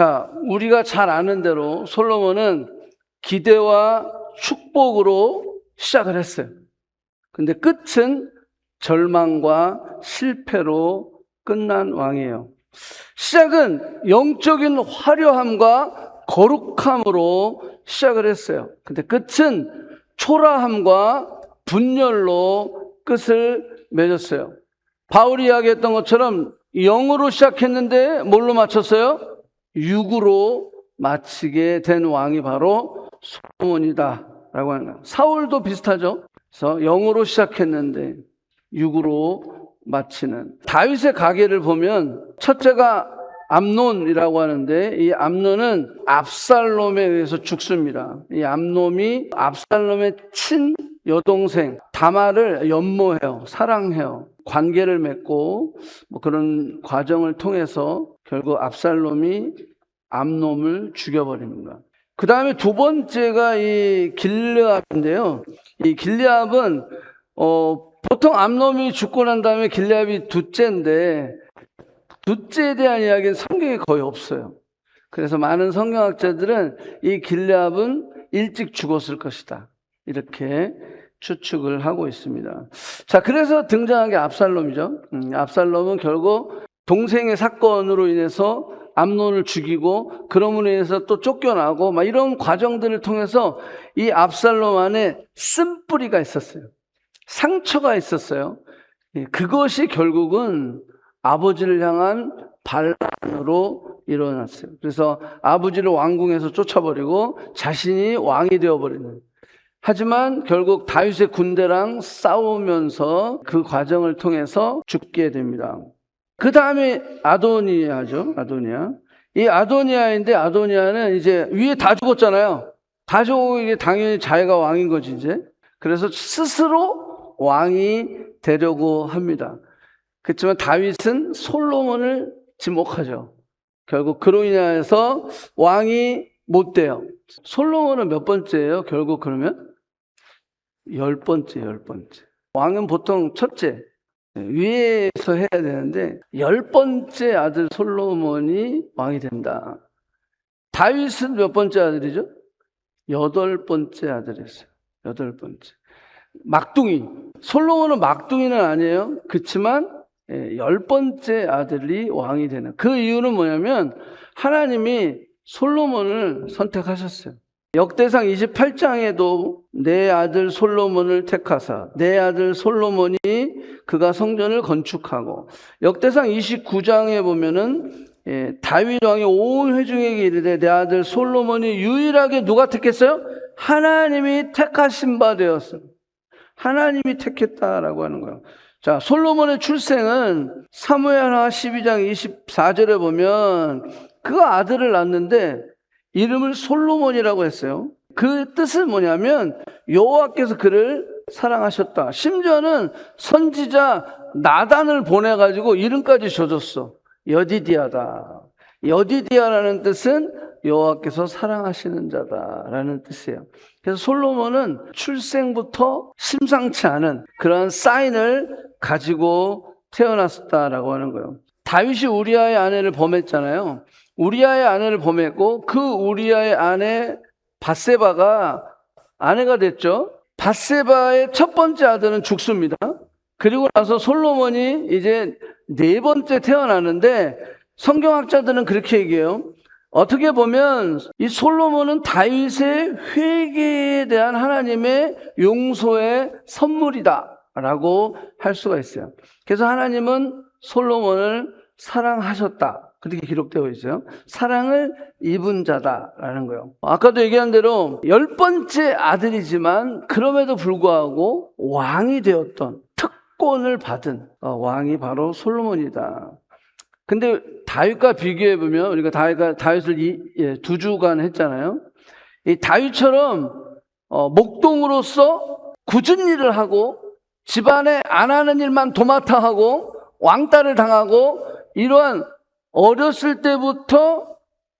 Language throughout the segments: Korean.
자, 우리가 잘 아는 대로 솔로몬은 기대와 축복으로 시작을 했어요. 근데 끝은 절망과 실패로 끝난 왕이에요. 시작은 영적인 화려함과 거룩함으로 시작을 했어요. 근데 끝은 초라함과 분열로 끝을 맺었어요. 바울이 이야기했던 것처럼 영으로 시작했는데 뭘로 마쳤어요? 육으로 마치게 된 왕이 바로 솔로몬이다 라고 하는 거예요. 사울도 비슷하죠. 그래서 영으로 시작했는데 육으로 마치는. 다윗의 가계를 보면 첫째가 암논이라고 하는데, 이 암논은 압살롬에 의해서 죽습니다. 이 암논이 압살롬의 친 여동생 다말을 연모해요. 사랑해요. 관계를 맺고 그런 과정을 통해서 결국 압살롬이 암논을 죽여버립니다. 그 다음에 두 번째가 이 길르압인데요. 이 길르압은 보통 암논이 죽고 난 다음에 길르압이 둘째인데, 둘째에 대한 이야기는 성경에 거의 없어요. 그래서 많은 성경학자들은 이 길르압은 일찍 죽었을 것이다, 이렇게 추측을 하고 있습니다. 자, 그래서 등장한 게 압살롬이죠. 압살롬은 결국 동생의 사건으로 인해서 암논을 죽이고, 그럼으로 인해서 또 쫓겨나고 막 이런 과정들을 통해서 이 압살롬 안에 쓴뿌리가 있었어요. 상처가 있었어요. 그것이 결국은 아버지를 향한 반란으로 일어났어요. 그래서 아버지를 왕궁에서 쫓아버리고 자신이 왕이 되어버리는. 하지만 결국 다윗의 군대랑 싸우면서 그 과정을 통해서 죽게 됩니다. 그 다음에 아도니아죠. 아도니아. 이 아도니아인데, 아도니아는 이제 위에 다 죽었잖아요. 다 죽고 이게 당연히 자기가 왕인 거지 이제. 그래서 스스로 왕이 되려고 합니다. 그렇지만 다윗은 솔로몬을 지목하죠. 결국 그로 인해서 왕이 못 돼요. 솔로몬은 몇 번째예요? 결국 그러면 10번째. 왕은 보통 첫째, 위에서 해야 되는데 10번째 아들 솔로몬이 왕이 된다. 다윗은 몇 번째 아들이죠? 8번째 아들이었어요. 8번째. 막둥이. 솔로몬은 막둥이는 아니에요. 그렇지만 10번째 아들이 왕이 되는. 그 이유는 뭐냐면 하나님이 솔로몬을 선택하셨어요. 역대상 28장에도 내 아들 솔로몬을 택하사 내 아들 솔로몬이 그가 성전을 건축하고, 역대상 29장에 보면은 다윗 왕이 온 회중에게 이르되 내 아들 솔로몬이 유일하게 누가 택했어요? 하나님이 택하신 바 되었어. 하나님이 택했다라고 하는 거예요. 자, 솔로몬의 출생은 사무엘하 12장 24절에 보면 그 아들을 낳는데 이름을 솔로몬이라고 했어요. 그 뜻은 뭐냐면 여호와께서 그를 사랑하셨다. 심지어는 선지자 나단을 보내가지고 이름까지 줘줬어. 여디디아다. 여디디아라는 뜻은 여호와께서 사랑하시는 자다라는 뜻이에요. 그래서 솔로몬은 출생부터 심상치 않은 그런 사인을 가지고 태어났다라고 하는 거예요. 다윗이 우리아의 아내를 범했잖아요. 우리아의 아내를 범했고, 그 우리아의 아내 밧세바가 아내가 됐죠. 밧세바의 첫 번째 아들은 죽습니다. 그리고 나서 솔로몬이 이제 4번째 태어나는데, 성경학자들은 그렇게 얘기해요. 어떻게 보면 이 솔로몬은 다윗의 회개에 대한 하나님의 용서의 선물이다 라고 할 수가 있어요. 그래서 하나님은 솔로몬을 사랑하셨다, 그렇게 기록되어 있어요. 사랑을 입은 자다라는 거예요. 아까도 얘기한 대로 10번째 아들이지만 그럼에도 불구하고 왕이 되었던, 특권을 받은 왕이 바로 솔로몬이다. 근데 다윗과 비교해 보면, 우리가 다윗을 2주간 했잖아요. 이 다윗처럼 목동으로서 굳은 일을 하고 집안에 안 하는 일만 도맡아 하고 왕따를 당하고, 이러한 어렸을 때부터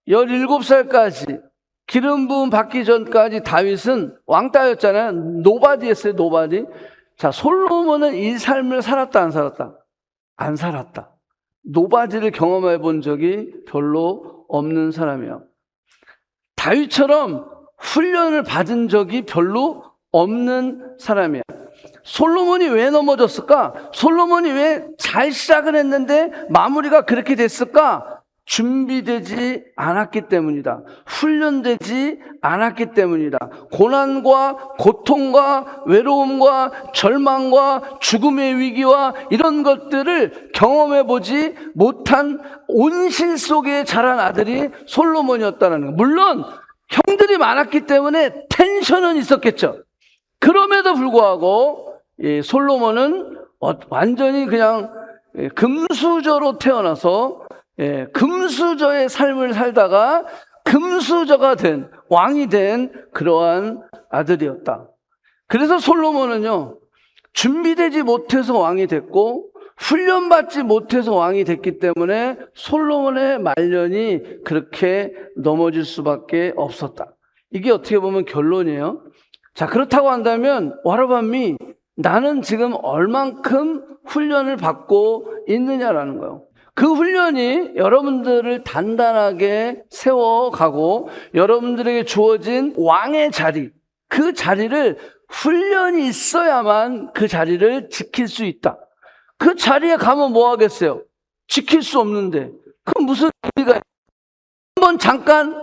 17살까지 기름 부음 받기 전까지 다윗은 왕따였잖아요. 노바디였어요. 노바디. 자, 솔로몬은 이 삶을 살았다 안 살았다? 안 살았다. 노바디를 경험해 본 적이 별로 없는 사람이야. 다윗처럼 훈련을 받은 적이 별로 없는 사람이야. 솔로몬이 왜 넘어졌을까? 솔로몬이 왜 잘 시작을 했는데 마무리가 그렇게 됐을까? 준비되지 않았기 때문이다. 훈련되지 않았기 때문이다. 고난과 고통과 외로움과 절망과 죽음의 위기와 이런 것들을 경험해 보지 못한 온실 속에 자란 아들이 솔로몬이었다는 거예요. 물론 형들이 많았기 때문에 텐션은 있었겠죠. 그럼에도 불구하고 솔로몬은 완전히 그냥 금수저로 태어나서 금수저의 삶을 살다가 금수저가 된, 왕이 된 그러한 아들이었다. 그래서 솔로몬은요, 준비되지 못해서 왕이 됐고 훈련받지 못해서 왕이 됐기 때문에 솔로몬의 말년이 그렇게 넘어질 수밖에 없었다. 이게 어떻게 보면 결론이에요. 자, 그렇다고 한다면 와라밤이 나는 지금 얼만큼 훈련을 받고 있느냐라는 거예요. 그 훈련이 여러분들을 단단하게 세워가고 여러분들에게 주어진 왕의 자리, 그 자리를 훈련이 있어야만 그 자리를 지킬 수 있다. 그 자리에 가면 뭐 하겠어요? 지킬 수 없는데 그건 무슨 의미가, 한번 잠깐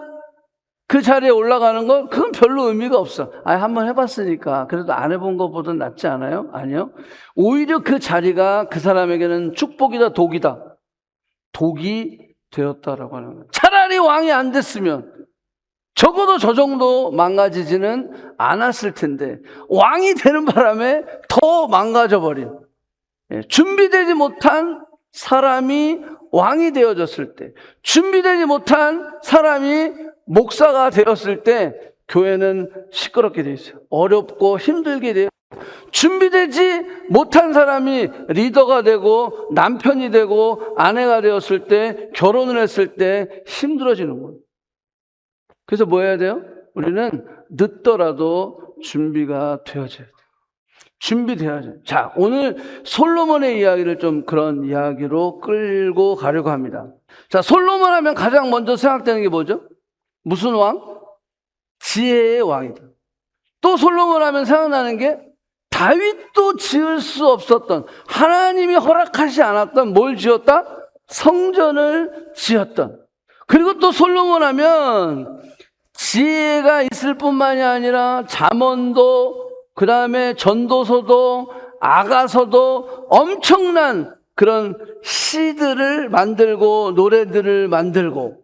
그 자리에 올라가는 건 그건 별로 의미가 없어. 한번 해봤으니까 그래도 안 해본 것보다 낫지 않아요? 아니요. 오히려 그 자리가 그 사람에게는 축복이다, 독이다. 독이 되었다라고 하는 거예요. 차라리 왕이 안 됐으면 적어도 저 정도 망가지지는 않았을 텐데 왕이 되는 바람에 더 망가져버린, 준비되지 못한 사람이 왕이 되어졌을 때, 준비되지 못한 사람이 목사가 되었을 때 교회는 시끄럽게 되어 있어요. 어렵고 힘들게 돼요. 준비되지 못한 사람이 리더가 되고 남편이 되고 아내가 되었을 때, 결혼을 했을 때 힘들어지는 거예요. 그래서 뭐 해야 돼요? 우리는 늦더라도 준비가 되어져야 돼요. 준비돼야죠. 자, 오늘 솔로몬의 이야기를 좀 그런 이야기로 끌고 가려고 합니다. 자, 솔로몬 하면 가장 먼저 생각되는 게 뭐죠? 무슨 왕? 지혜의 왕이다. 또 솔로몬 하면 생각나는 게 다윗도 지을 수 없었던, 하나님이 허락하지 않았던 뭘 지었다? 성전을 지었던. 그리고 또 솔로몬 하면 지혜가 있을 뿐만이 아니라 잠언도, 그 다음에 전도서도, 아가서도 엄청난 그런 시들을 만들고 노래들을 만들고,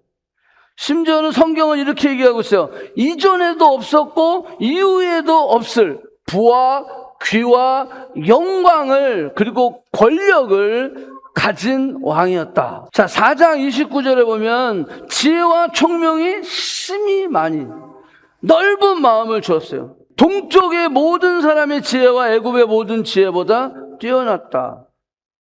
심지어는 성경은 이렇게 얘기하고 있어요. 이전에도 없었고 이후에도 없을 부와 귀와 영광을, 그리고 권력을 가진 왕이었다. 자, 4장 29절에 보면 지혜와 총명이 심히 많이 넓은 마음을 주었어요. 동쪽의 모든 사람의 지혜와 애굽의 모든 지혜보다 뛰어났다.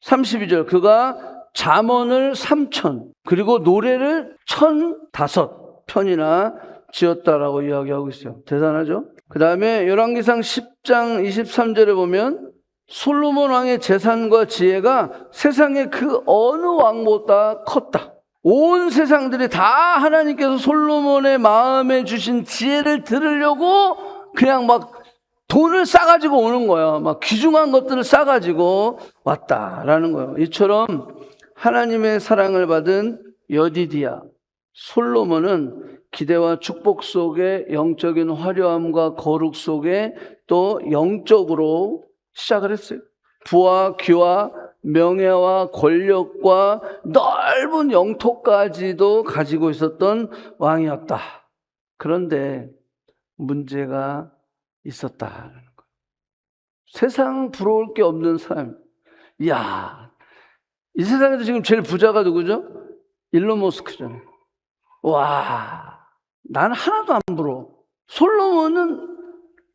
32절, 그가 잠언을 3,000 그리고 노래를 1,005편이나 지었다라고 이야기하고 있어요. 대단하죠? 그 다음에 열왕기상 10장 23절에 보면 솔로몬 왕의 재산과 지혜가 세상의 그 어느 왕보다 컸다. 온 세상들이 다 하나님께서 솔로몬의 마음에 주신 지혜를 들으려고 그냥 막 돈을 싸가지고 오는 거예요. 막 귀중한 것들을 싸가지고 왔다라는 거예요. 이처럼 하나님의 사랑을 받은 여디디야, 솔로몬은 기대와 축복 속에, 영적인 화려함과 거룩 속에 또 영적으로 시작을 했어요. 부와 귀와 명예와 권력과 넓은 영토까지도 가지고 있었던 왕이었다. 그런데 문제가 있었다는 거예요. 세상 부러울 게 없는 사람. 이야, 이 세상에서 지금 제일 부자가 누구죠? 일론 머스크잖아요. 와, 난 하나도 안 부러워. 솔로몬은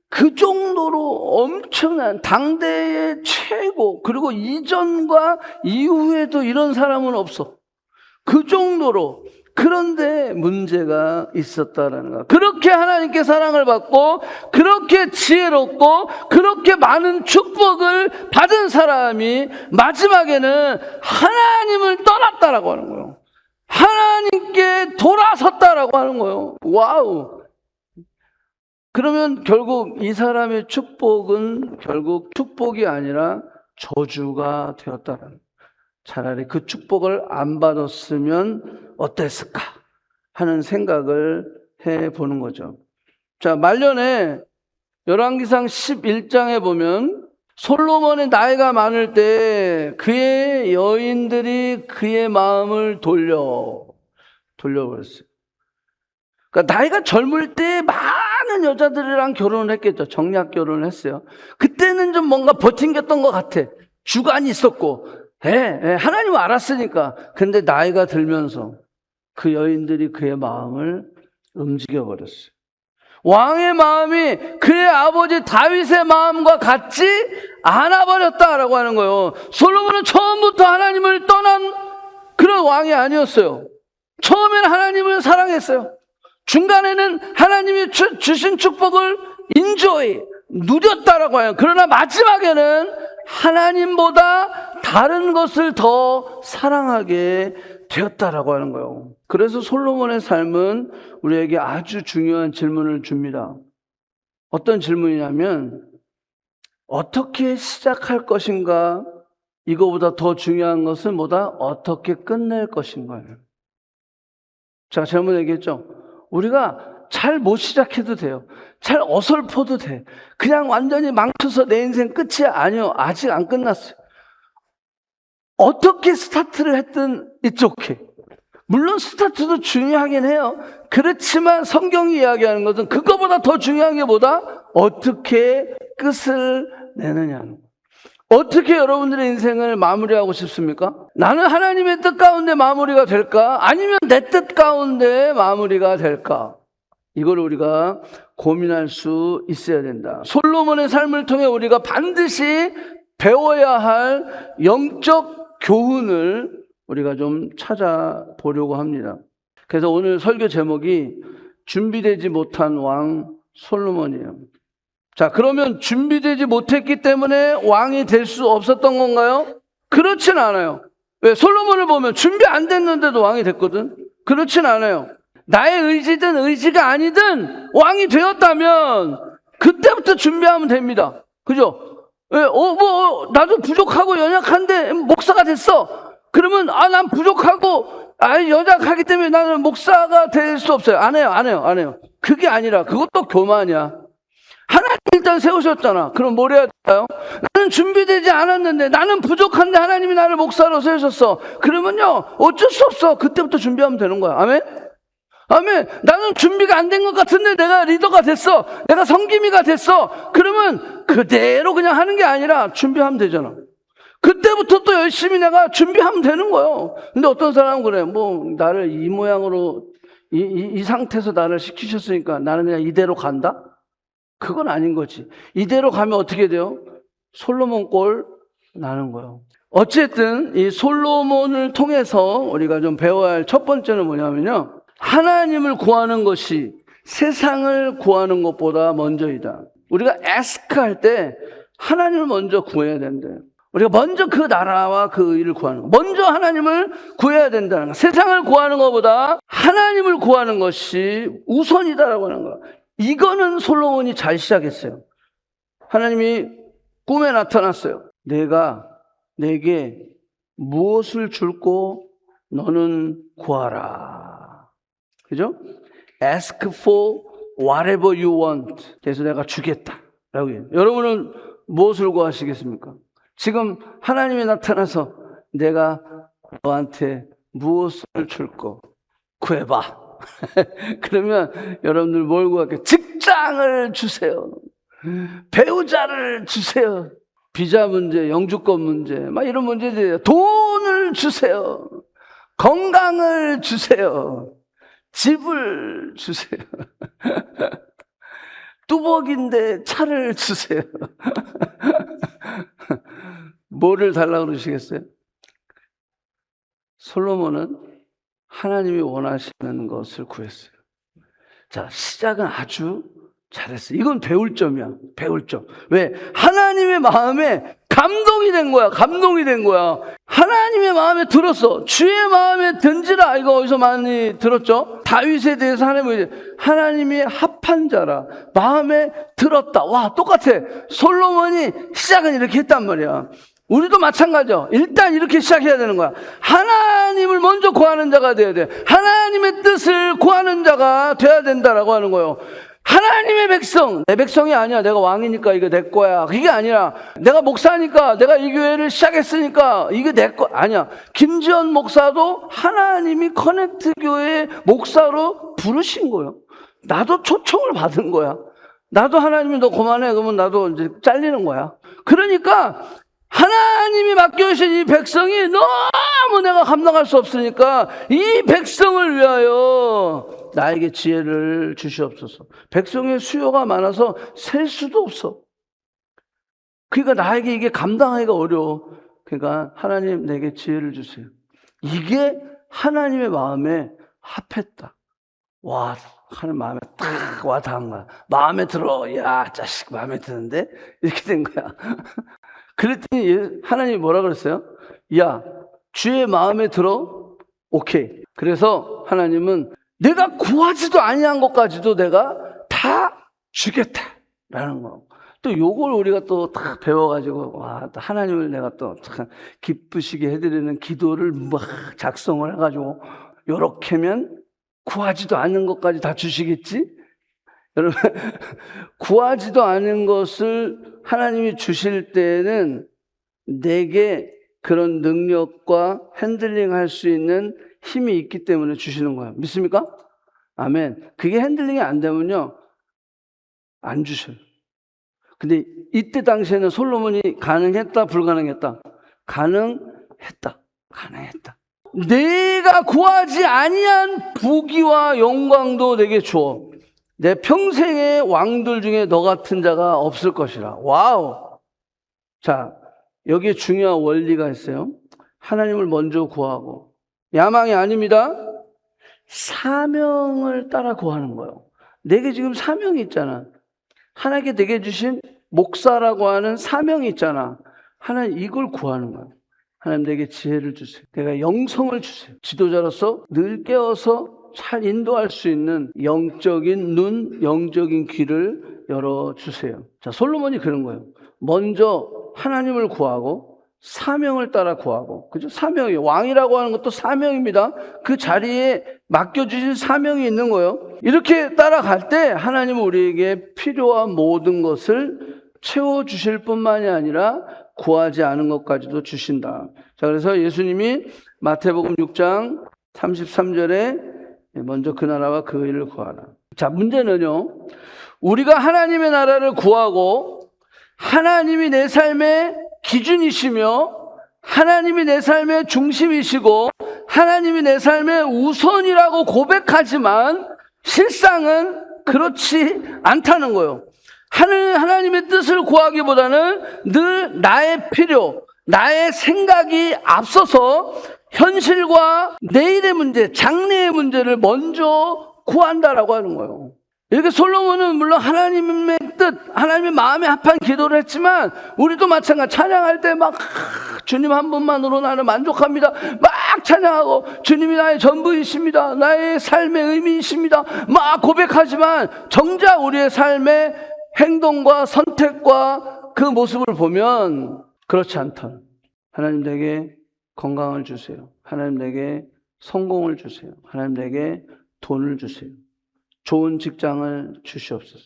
그 정도로 엄청난 당대의 최고, 그리고 이전과 이후에도 이런 사람은 없어. 그 정도로. 그런데 문제가 있었다라는 거야. 그렇게 하나님께 사랑을 받고 그렇게 지혜롭고 그렇게 많은 축복을 받은 사람이 마지막에는 하나님을 떠났다라고 하는 거예요. 하나님께 돌아섰다라고 하는 거예요. 와우. 그러면 결국 이 사람의 축복은 결국 축복이 아니라 저주가 되었다는 거예요. 차라리 그 축복을 안 받았으면 어땠을까 하는 생각을 해보는 거죠. 자, 말년에 열왕기상 11장에 보면 솔로몬의 나이가 많을 때 그의 여인들이 그의 마음을 돌려버렸어요. 그러니까 나이가 젊을 때 많은 여자들이랑 결혼을 했겠죠. 정략 결혼을 했어요. 그때는 좀 뭔가 버틴겼던 것 같아. 주관이 있었고, 하나님은 알았으니까. 근데 나이가 들면서 그 여인들이 그의 마음을 움직여버렸어요. 왕의 마음이 그의 아버지 다윗의 마음과 같지 않아버렸다라고 하는 거예요. 솔로몬은 처음부터 하나님을 떠난 그런 왕이 아니었어요. 처음에는 하나님을 사랑했어요. 중간에는 하나님이 주신 축복을 누렸다라고 해요. 그러나 마지막에는 하나님보다 다른 것을 더 사랑하게 되었다라고 하는 거예요. 그래서 솔로몬의 삶은 우리에게 아주 중요한 질문을 줍니다. 어떤 질문이냐면 어떻게 시작할 것인가, 이거보다 더 중요한 것은 뭐다? 어떻게 끝낼 것인가요. 제가 잘못 얘기했죠. 우리가 잘 못 시작해도 돼요. 잘 어설퍼도 돼. 그냥 완전히 망쳐서 내 인생 끝이야. 아니요, 아직 안 끝났어요. 어떻게 스타트를 했든 it's okay. 물론 스타트도 중요하긴 해요. 그렇지만 성경이 이야기하는 것은 그거보다 더 중요한 게 뭐다? 어떻게 끝을 내느냐는 거예요. 어떻게 여러분들의 인생을 마무리하고 싶습니까? 나는 하나님의 뜻 가운데 마무리가 될까? 아니면 내 뜻 가운데 마무리가 될까? 이걸 우리가 고민할 수 있어야 된다. 솔로몬의 삶을 통해 우리가 반드시 배워야 할 영적 교훈을 우리가 좀 찾아보려고 합니다. 그래서 오늘 설교 제목이 준비되지 못한 왕 솔로몬이에요. 자, 그러면 준비되지 못했기 때문에 왕이 될 수 없었던 건가요? 그렇진 않아요. 왜? 솔로몬을 보면 준비 안 됐는데도 왕이 됐거든. 그렇진 않아요. 나의 의지든 의지가 아니든 왕이 되었다면 그때부터 준비하면 됩니다. 그죠? 왜? 나도 부족하고 연약한데 목사가 됐어. 그러면 난 부족하고 연약하기 때문에 나는 목사가 될 수 없어요. 안 해요. 그게 아니라 그것도 교만이야. 하나님 일단 세우셨잖아. 그럼 뭘 해야 될까요? 나는 준비되지 않았는데, 나는 부족한데 하나님이 나를 목사로 세우셨어. 그러면요, 어쩔 수 없어. 그때부터 준비하면 되는 거야. 아멘? 아멘. 나는 준비가 안 된 것 같은데 내가 리더가 됐어. 내가 섬김이가 됐어. 그러면 그대로 그냥 하는 게 아니라 준비하면 되잖아. 그때부터 또 열심히 내가 준비하면 되는 거예요. 근데 어떤 사람은 그래. 나를 이 모양으로, 이 상태에서 나를 시키셨으니까 나는 그냥 이대로 간다? 그건 아닌 거지. 이대로 가면 어떻게 돼요? 솔로몬 꼴 나는 거예요. 어쨌든 이 솔로몬을 통해서 우리가 좀 배워야 할 첫 번째는 뭐냐면요, 하나님을 구하는 것이 세상을 구하는 것보다 먼저이다. 우리가 ask 할 때 하나님을 먼저 구해야 된대요. 우리가 먼저 그 나라와 그 의를 구하는 거, 먼저 하나님을 구해야 된다는 거. 세상을 구하는 것보다 하나님을 구하는 것이 우선이다라고 하는 거. 이거는 솔로몬이 잘 시작했어요. 하나님이 꿈에 나타났어요. 내가 내게 무엇을 줄고 너는 구하라. 그죠? Ask for whatever you want. 그래서 내가 주겠다. 라고 해요. 여러분은 무엇을 구하시겠습니까? 지금 하나님이 나타나서 내가 너한테 무엇을 줄고 구해봐. 그러면 여러분들 뭘 구할게요? 직장을 주세요. 배우자를 주세요. 비자 문제, 영주권 문제, 막 이런 문제들이에요. 돈을 주세요. 건강을 주세요. 집을 주세요. 뚜벅인데 차를 주세요. 뭐를 달라고 그러시겠어요? 솔로몬은 하나님이 원하시는 것을 구했어요. 자, 시작은 아주 잘했어요. 이건 배울 점이야. 배울 점. 왜? 하나님의 마음에 감동이 된 거야. 감동이 된 거야. 하나님의 마음에 들었어. 주의 마음에 든지라. 이거 어디서 많이 들었죠? 다윗에 대해서 하나님이 합한 자라. 마음에 들었다. 와, 똑같아. 솔로몬이 시작은 이렇게 했단 말이야. 우리도 마찬가지야. 일단 이렇게 시작해야 되는 거야. 하나님을 먼저 구하는 자가 돼야 돼. 하나님의 뜻을 구하는 자가 돼야 된다라고 하는 거예요. 하나님의 백성, 내 백성이 아니야. 내가 왕이니까 이거 내 거야. 그게 아니라 내가 목사니까, 내가 이 교회를 시작했으니까 이게 내 거 아니야. 김지연 목사도 하나님이 커넥트 교회 목사로 부르신 거예요. 나도 초청을 받은 거야. 나도 하나님이 너 그만해 그러면 나도 이제 잘리는 거야. 그러니까 하나님이 맡겨주신 이 백성이 너무 내가 감당할 수 없으니까 이 백성을 위하여 나에게 지혜를 주시옵소서. 백성의 수요가 많아서 셀 수도 없어. 그러니까 나에게 이게 감당하기가 어려워. 그러니까 하나님 내게 지혜를 주세요. 이게 하나님의 마음에 합했다. 와, 하나님 마음에 딱 와 닿은 거야. 마음에 들어. 야, 자식 마음에 드는데? 이렇게 된 거야. 그랬더니 하나님이 뭐라 그랬어요? 야, 주의 마음에 들어? 오케이. 그래서 하나님은 내가 구하지도 아니한 것까지도 내가 다 주겠다라는 거. 또 요걸 우리가 또 딱 배워가지고 와, 또 하나님을 내가 또 참 기쁘시게 해드리는 기도를 막 작성을 해가지고 요렇게면 구하지도 않은 것까지 다 주시겠지? 여러분, 구하지도 않은 것을 하나님이 주실 때는 내게 그런 능력과 핸들링 할 수 있는 힘이 있기 때문에 주시는 거예요. 믿습니까? 아멘. 그게 핸들링이 안 되면요, 안 주셔요. 근데 이때 당시에는 솔로몬이 가능했다, 불가능했다? 가능했다. 가능했다. 내가 구하지 아니한 부귀와 영광도 내게 주어. 내 평생의 왕들 중에 너 같은 자가 없을 것이라. 와우. 자, 여기에 중요한 원리가 있어요. 하나님을 먼저 구하고. 야망이 아닙니다. 사명을 따라 구하는 거예요. 내게 지금 사명이 있잖아. 하나님께 내게 주신 목사라고 하는 사명이 있잖아. 하나님 이걸 구하는 거예요. 하나님 내게 지혜를 주세요. 내가 영성을 주세요. 지도자로서 늘 깨어서 잘 인도할 수 있는 영적인 눈, 영적인 귀를 열어주세요. 자, 솔로몬이 그런 거예요. 먼저 하나님을 구하고 사명을 따라 구하고. 그죠? 사명이, 왕이라고 하는 것도 사명입니다. 그 자리에 맡겨주신 사명이 있는 거예요. 이렇게 따라갈 때 하나님은 우리에게 필요한 모든 것을 채워주실 뿐만이 아니라 구하지 않은 것까지도 주신다. 자, 그래서 예수님이 마태복음 6장 33절에 먼저 그 나라와 그 의를 구하라. 자, 문제는요, 우리가 하나님의 나라를 구하고 하나님이 내 삶의 기준이시며 하나님이 내 삶의 중심이시고 하나님이 내 삶의 우선이라고 고백하지만 실상은 그렇지 않다는 거예요. 하나님의 뜻을 구하기보다는 늘 나의 필요, 나의 생각이 앞서서 현실과 내일의 문제, 장래의 문제를 먼저 구한다라고 하는 거예요. 이렇게 솔로몬은 물론 하나님의 뜻, 하나님의 마음에 합한 기도를 했지만 우리도 마찬가지. 찬양할 때 막 주님 한 분만으로 나는 만족합니다. 막 찬양하고 주님이 나의 전부이십니다. 나의 삶의 의미이십니다. 막 고백하지만 정작 우리의 삶의 행동과 선택과 그 모습을 보면 그렇지 않다. 하나님 내게 건강을 주세요. 하나님 내게 성공을 주세요. 하나님 내게 돈을 주세요. 좋은 직장을 주시옵소서.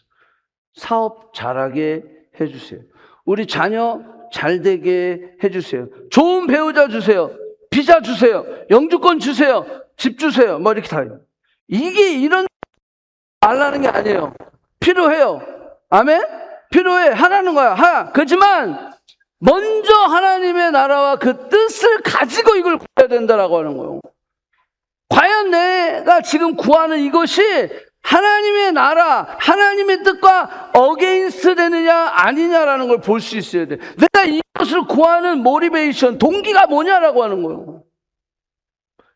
사업 잘하게 해주세요. 우리 자녀 잘되게 해주세요. 좋은 배우자 주세요. 비자 주세요. 영주권 주세요. 집 주세요. 뭐 이렇게 다요. 이게 이런 말라는 게 아니에요. 필요해요. 아멘? 필요해. 하라는 거야. 그렇지만 먼저 하나님의 나라와 그 뜻을 가지고 이걸 구해야 된다라고 하는 거예요. 과연 내가 지금 구하는 이것이 하나님의 나라, 하나님의 뜻과 어게인스트 되느냐 아니냐라는 걸 볼 수 있어야 돼. 내가 이것을 구하는 모티베이션, 동기가 뭐냐라고 하는 거예요.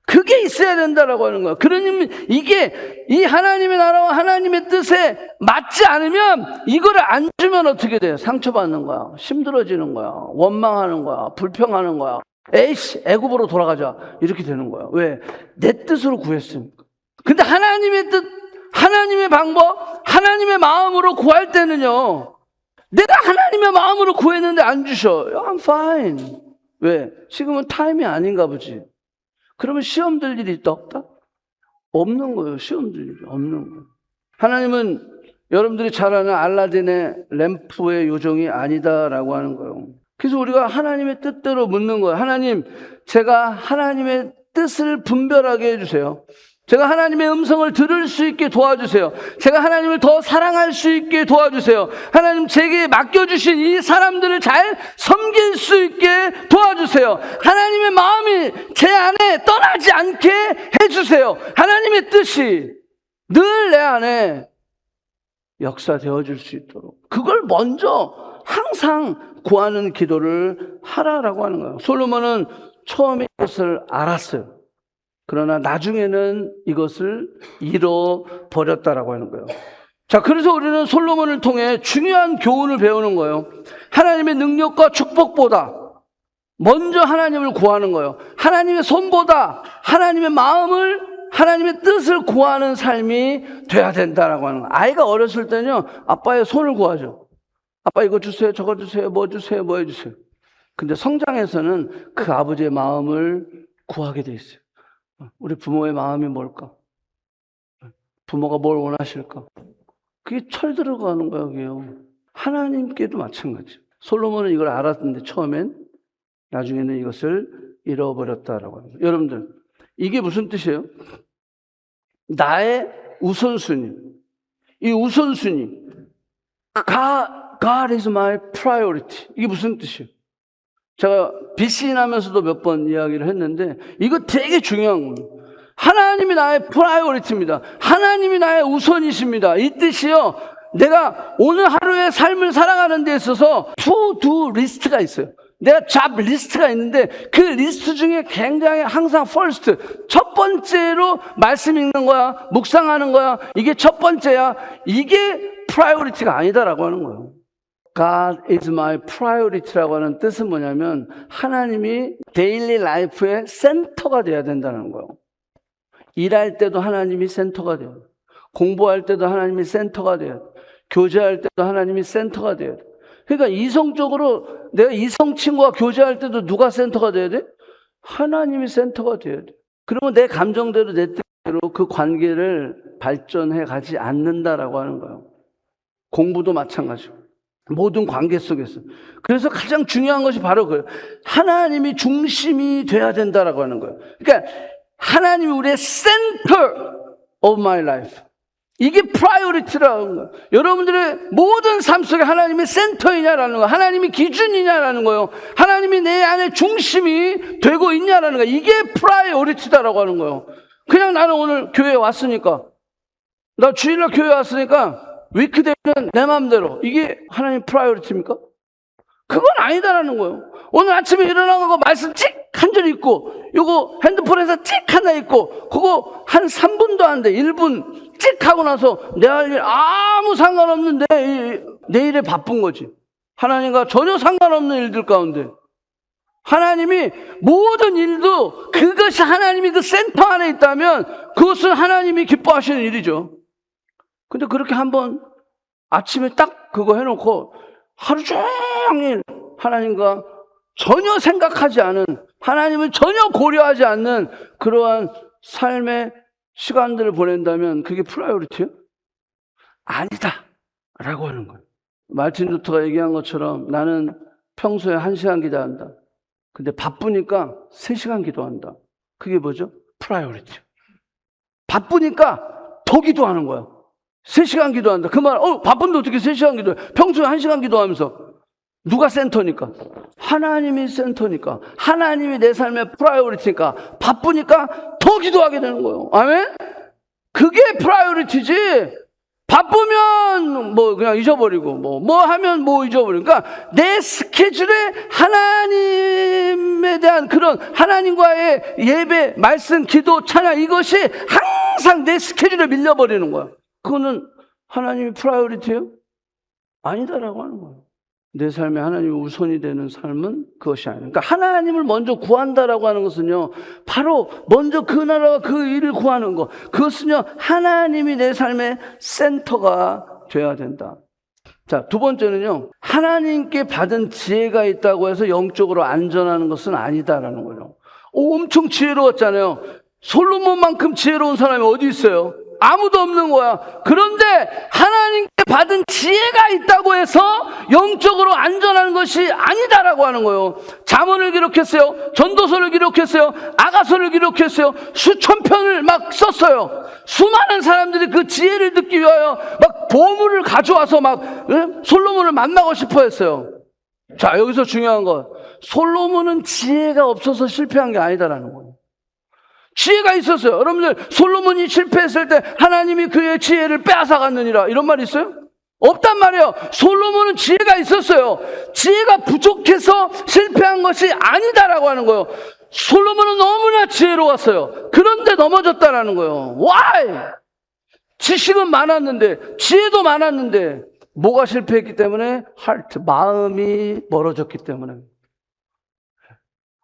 그게 있어야 된다라고 하는 거야. 그러니 이게 이 하나님의 나라와 하나님의 뜻에 맞지 않으면 이거를 안 주면 어떻게 돼요? 상처받는 거야. 힘들어지는 거야. 원망하는 거야. 불평하는 거야. 에이씨, 애굽으로 돌아가자. 이렇게 되는 거야. 왜? 내 뜻으로 구했으니까. 근데 하나님의 뜻, 하나님의 방법, 하나님의 마음으로 구할 때는요, 내가 하나님의 마음으로 구했는데 안 주셔. I'm fine. 왜? 지금은 타임이 아닌가 보지. 그러면 시험 들 일이 있다 없다? 없는 거예요. 시험 들 일이 없는 거예요. 하나님은 여러분들이 잘 아는 알라딘의 램프의 요정이 아니다라고 하는 거예요. 그래서 우리가 하나님의 뜻대로 묻는 거예요. 하나님, 제가 하나님의 뜻을 분별하게 해주세요. 제가 하나님의 음성을 들을 수 있게 도와주세요. 제가 하나님을 더 사랑할 수 있게 도와주세요. 하나님, 제게 맡겨주신 이 사람들을 잘 섬길 수 있게 도와주세요. 하나님의 마음이 제 안에 떠나지 않게 해주세요. 하나님의 뜻이 늘 내 안에 역사되어 줄 수 있도록 그걸 먼저 항상 구하는 기도를 하라라고 하는 거예요. 솔로몬은 처음에 이것을 알았어요. 그러나 나중에는 이것을 잃어버렸다라고 하는 거예요. 자, 그래서 우리는 솔로몬을 통해 중요한 교훈을 배우는 거예요. 하나님의 능력과 축복보다 먼저 하나님을 구하는 거예요. 하나님의 손보다 하나님의 마음을, 하나님의 뜻을 구하는 삶이 돼야 된다라고 하는 거예요. 아이가 어렸을 때는요, 아빠의 손을 구하죠. 아빠 이거 주세요, 저거 주세요, 뭐 주세요, 뭐 해주세요. 근데 성장해서는 그 아버지의 마음을 구하게 돼 있어요. 우리 부모의 마음이 뭘까? 부모가 뭘 원하실까? 그게 철 들어가는 거예요, 그게요. 하나님께도 마찬가지. 솔로몬은 이걸 알았는데 처음엔, 나중에는 이것을 잃어버렸다라고 합니다. 여러분들, 이게 무슨 뜻이에요? 나의 우선순위. 이 우선순위. God is my priority. 이게 무슨 뜻이에요? 제가 BC인 하면서도 몇 번 이야기를 했는데 이거 되게 중요한 거예요. 하나님이 나의 프라이오리티입니다. 하나님이 나의 우선이십니다. 이 뜻이요, 내가 오늘 하루의 삶을 살아가는 데 있어서 to-do 리스트가 있어요. 내가 잡 리스트가 있는데 그 리스트 중에 굉장히 항상 first, 첫 번째로 말씀 읽는 거야, 묵상하는 거야, 이게 첫 번째야. 이게 프라이오리티가 아니다라고 하는 거예요. God is my priority라고 하는 뜻은 뭐냐면 하나님이 데일리 라이프의 센터가 돼야 된다는 거예요. 일할 때도 하나님이 센터가 돼요. 공부할 때도 하나님이 센터가 돼요. 교제할 때도 하나님이 센터가 돼요. 그러니까 이성적으로 내가 이성 친구와 교제할 때도 누가 센터가 돼야 돼? 하나님이 센터가 돼야 돼. 그러면 내 감정대로 내 뜻대로 그 관계를 발전해 가지 않는다라고 하는 거예요. 공부도 마찬가지고. 모든 관계 속에서. 그래서 가장 중요한 것이 바로 그예요. 하나님이 중심이 돼야 된다라고 하는 거예요. 그러니까 하나님이 우리의 center of my life. 이게 프라이오리티라는 거예요. 여러분들의 모든 삶 속에 하나님이 센터이냐라는 거예요. 하나님이 기준이냐라는 거예요. 하나님이 내 안에 중심이 되고 있냐라는 거예요. 이게 프라이오리티다라고 하는 거예요. 그냥 나는 오늘 교회에 왔으니까, 나 주일날 교회에 왔으니까 위크데이는 내 마음대로. 이게 하나님 프라이오리티입니까? 그건 아니다라는 거예요. 오늘 아침에 일어나고 말씀 찍 한 줄 읽고, 요거 핸드폰에서 찍 하나 읽고, 그거 한 3분도 안 돼. 1분 찍 하고 나서 내 할 일 아무 상관없는 내 일에 바쁜 거지. 하나님과 전혀 상관없는 일들 가운데. 하나님이 모든 일도 그것이 하나님이 그 센터 안에 있다면 그것은 하나님이 기뻐하시는 일이죠. 근데 그렇게 한번 아침에 딱 그거 해놓고 하루 종일 하나님과 전혀 생각하지 않은, 하나님을 전혀 고려하지 않는 그러한 삶의 시간들을 보낸다면 그게 프라이오리티예요? 아니다 라고 하는 거예요. 마틴 루터가 얘기한 것처럼 나는 평소에 1시간 기도한다. 근데 바쁘니까 3시간 기도한다. 그게 뭐죠? 프라이오리티. 바쁘니까 더 기도하는 거야. 3시간 기도한다. 그 말, 바쁜데 어떻게 3시간 기도해? 평소에 1시간 기도하면서. 누가 센터니까? 하나님이 센터니까. 하나님이 내 삶의 프라이오리티니까. 바쁘니까 더 기도하게 되는 거예요. 아멘? 그게 프라이오리티지. 바쁘면 뭐 그냥 잊어버리고 뭐 하면 뭐 잊어버리고. 그러니까 내 스케줄에 하나님에 대한 그런 하나님과의 예배, 말씀, 기도, 찬양, 이것이 항상 내 스케줄에 밀려버리는 거야. 그거는 하나님의 프라이어리티예요? 아니다라고 하는 거예요. 내 삶에 하나님이 우선이 되는 삶은 그것이 아니에요. 그러니까 하나님을 먼저 구한다라고 하는 것은요, 바로 먼저 그 나라와 그 일을 구하는 것. 그것은요, 하나님이 내 삶의 센터가 되어야 된다. 자, 두 번째는요, 하나님께 받은 지혜가 있다고 해서 영적으로 안전하는 것은 아니다라는 거예요. 엄청 지혜로웠잖아요. 솔로몬만큼 지혜로운 사람이 어디 있어요? 아무도 없는 거야. 그런데 하나님께 받은 지혜가 있다고 해서 영적으로 안전한 것이 아니다라고 하는 거예요. 잠언을 기록했어요. 전도서를 기록했어요. 아가서를 기록했어요. 수천 편을 막 썼어요. 수많은 사람들이 그 지혜를 듣기 위하여 막 보물을 가져와서 막 솔로몬을 만나고 싶어 했어요. 자, 여기서 중요한 건 솔로몬은 지혜가 없어서 실패한 게 아니다라는 거예요. 지혜가 있었어요. 여러분들, 솔로몬이 실패했을 때 하나님이 그의 지혜를 빼앗아갔느니라, 이런 말 있어요? 없단 말이에요. 솔로몬은 지혜가 있었어요. 지혜가 부족해서 실패한 것이 아니다라고 하는 거예요. 솔로몬은 너무나 지혜로웠어요. 그런데 넘어졌다라는 거예요. Why? 지식은 많았는데, 지혜도 많았는데, 뭐가 실패했기 때문에? heart, 마음이 멀어졌기 때문에.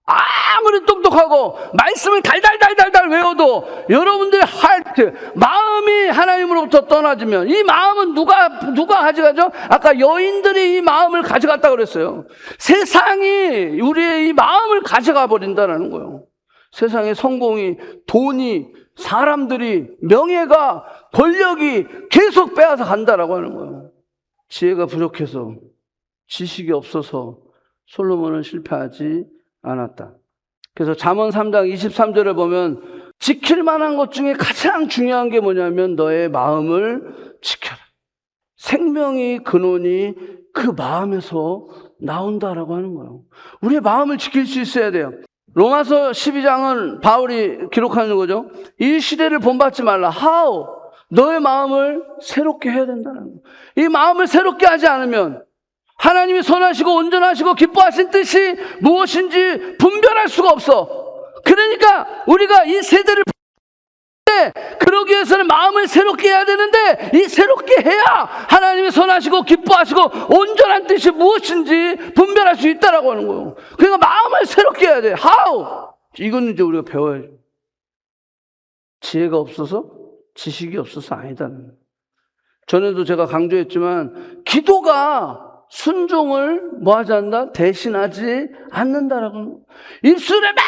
아무리 똑똑하고 말씀을 달달달달달 외워도 여러분들의 heart, 마음이 하나님으로부터 떠나지면 이 마음은 누가 가져가죠? 아까 여인들이 이 마음을 가져갔다고 그랬어요. 세상이 우리의 이 마음을 가져가 버린다는 거예요. 세상의 성공이, 돈이, 사람들이, 명예가, 권력이 계속 빼앗아 간다라고 하는 거예요. 지혜가 부족해서, 지식이 없어서 솔로몬은 실패하지 않았다. 그래서 잠언 3장 23절을 보면 지킬 만한 것 중에 가장 중요한 게 뭐냐면 너의 마음을 지켜라. 생명의 근원이 그 마음에서 나온다라고 하는 거예요. 우리의 마음을 지킬 수 있어야 돼요. 로마서 12장은 바울이 기록하는 거죠. 이 시대를 본받지 말라. How? 너의 마음을 새롭게 해야 된다는 거예요. 이 마음을 새롭게 하지 않으면 하나님이 선하시고 온전하시고 기뻐하신 뜻이 무엇인지 분별할 수가 없어. 그러니까 우리가 이 세대를 그러기 위해서는 마음을 새롭게 해야 되는데 이 새롭게 해야 하나님이 선하시고 기뻐하시고 온전한 뜻이 무엇인지 분별할 수 있다라고 하는 거예요. 그러니까 마음을 새롭게 해야 돼. How? 이건 이제 우리가 배워야죠. 지혜가 없어서, 지식이 없어서 아니다는 거예요. 전에도 제가 강조했지만 기도가 순종을 뭐 하지 않는다? 대신하지 않는다라고. 입술에 막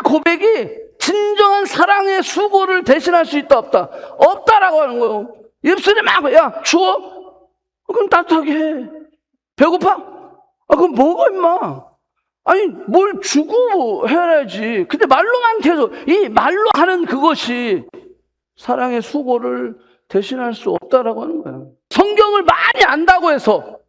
고백이 진정한 사랑의 수고를 대신할 수 있다 없다? 없다라고 하는 거예요. 입술에 막, 야 추워? 그럼 따뜻하게 해. 배고파? 그럼 먹어 임마. 아니 뭘 주고 해야지. 근데 말로만 계속 이 말로 하는 그것이 사랑의 수고를 대신할 수 없다라고 하는 거예요. 성경을 많이 안다고 해서,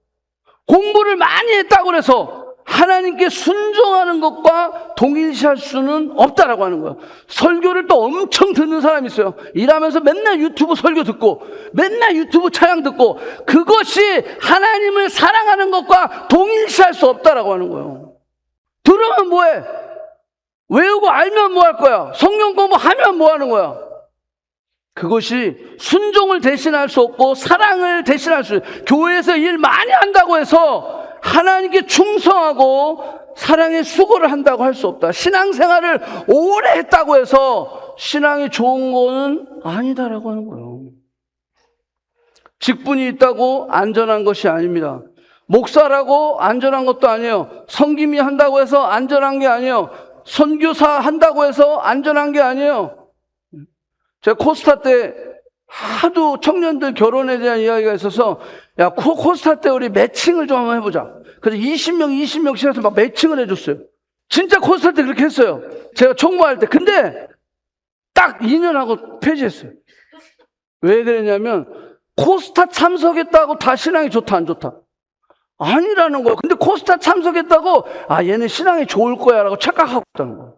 공부를 많이 했다고 해서 하나님께 순종하는 것과 동일시할 수는 없다라고 하는 거예요. 설교를 또 엄청 듣는 사람이 있어요. 일하면서 맨날 유튜브 설교 듣고 맨날 유튜브 찬양 듣고, 그것이 하나님을 사랑하는 것과 동일시할 수 없다라고 하는 거예요. 들으면 뭐해? 외우고 알면 뭐 할 거야? 성경 공부하면 뭐 하는 거야? 그것이 순종을 대신할 수 없고 사랑을 대신할 수, 교회에서 일 많이 한다고 해서 하나님께 충성하고 사랑의 수고를 한다고 할 수 없다. 신앙생활을 오래 했다고 해서 신앙이 좋은 거는 아니다라고 하는 거예요. 직분이 있다고 안전한 것이 아닙니다. 목사라고 안전한 것도 아니에요. 성김이 한다고 해서 안전한 게 아니에요. 선교사 한다고 해서 안전한 게 아니에요. 제가 코스타 때 하도 청년들 결혼에 대한 이야기가 있어서, 야, 코스타 때 우리 매칭을 좀 한번 해보자. 그래서 20명 시켜서 막 매칭을 해줬어요. 진짜 코스타 때 그렇게 했어요. 제가 총무할 때. 근데 딱 2년 하고 폐지했어요. 왜 그랬냐면 코스타 참석했다고 다 신앙이 좋다 안 좋다? 아니라는 거예요. 근데 코스타 참석했다고 얘는 신앙이 좋을 거야 라고 착각하고 있다는 거예요.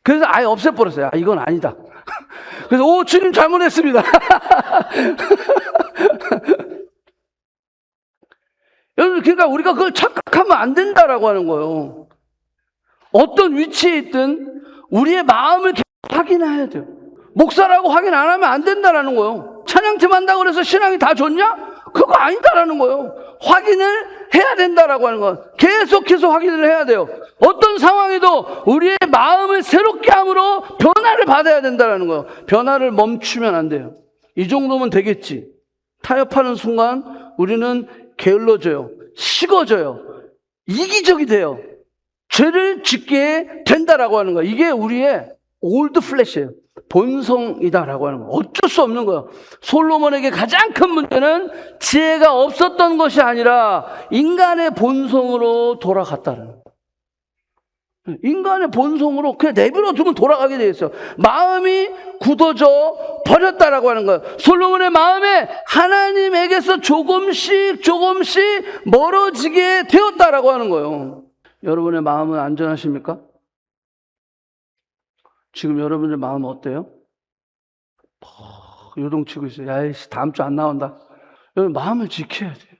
그래서 아예 없애버렸어요. 이건 아니다. 그래서 주님 잘못했습니다. 여러분, 그러니까 우리가 그걸 착각하면 안 된다라고 하는 거예요. 어떤 위치에 있든 우리의 마음을 계속 확인해야 돼요. 목사라고 확인 안 하면 안 된다라는 거예요. 찬양팀 한다고 해서 신앙이 다 좋냐? 그거 아니다라는 거예요. 확인을 해야 된다라고 하는 거예요. 계속해서 확인을 해야 돼요. 어떤 상황에도 우리의 마음을 새롭게 함으로 변화를 받아야 된다라는 거예요. 변화를 멈추면 안 돼요. 이 정도면 되겠지. 타협하는 순간 우리는 게을러져요. 식어져요. 이기적이 돼요. 죄를 짓게 된다라고 하는 거예요. 이게 우리의 올드 플래시예요. 본성이다라고 하는 거예요. 어쩔 수 없는 거예요. 솔로몬에게 가장 큰 문제는 지혜가 없었던 것이 아니라 인간의 본성으로 돌아갔다는 거예요. 인간의 본성으로 그냥 내버려 두면 돌아가게 돼 있어요. 마음이 굳어져 버렸다라고 하는 거예요. 솔로몬의 마음에 하나님에게서 조금씩 멀어지게 되었다라고 하는 거예요. 여러분의 마음은 안전하십니까? 지금 여러분의 마음은 어때요? 요동치고 있어요. 야이씨, 다음 주 안 나온다. 여러분, 마음을 지켜야 돼요.